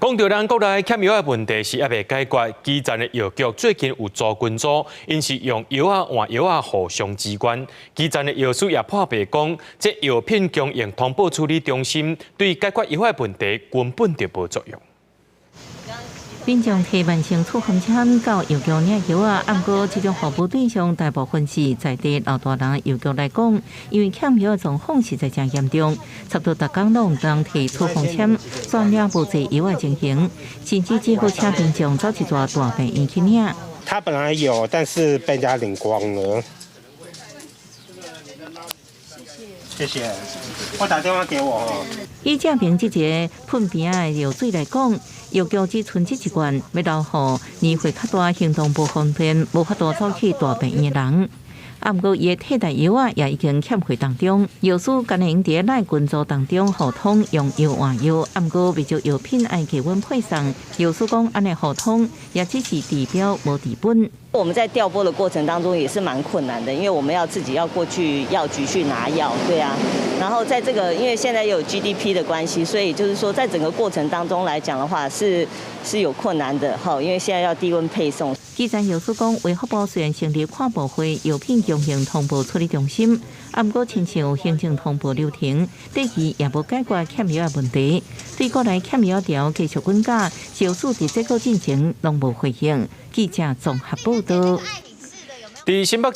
讲到咱国内欠药的问题是还未解决，基层的药局最近有组群组，因是用药换药互相支援。基层的药师也破白讲，这药品供应通报处理中心对解决药的问题根本就无作用。 民众提慢性处方签到药局领药啊，不过这种服务对象大部分是在地老大人药局来讲，因为欠药的状况实在真严重，差不多逐工拢当提处方签，专领无济药的情形，甚至只好请民众走一抓大病院去领。他本来有，但是被人家领光了。谢谢，我打电话给我哦。以正平这个喷边的药水来讲。 药局只存这一罐，要留予年岁较大、行动不方便、无法度走去大病院的人。啊，不过伊的替代药啊，也已经欠费当中。药师干用伫赖群组当中互通用药换药，啊，不过未少药品爱给阮配送。药师讲安尼互通，也只是治标无治本。 我们在调拨的过程当中也是蛮困难的，因为我们要自己要过去药局去拿药，对啊。然后在这个，因为现在有 GDP 的关系，所以就是说在整个过程当中来讲的话，是有困难的哈，因为现在要低温配送。基层药师讲，卫福部虽然成立跨部会药品供应通报处理中心，啊，不过亲像行政通报流程，第二也无解决欠药的问题。对国内欠药条继续滚价，药师伫这个进程拢无回应。记者综合报道。伫新北市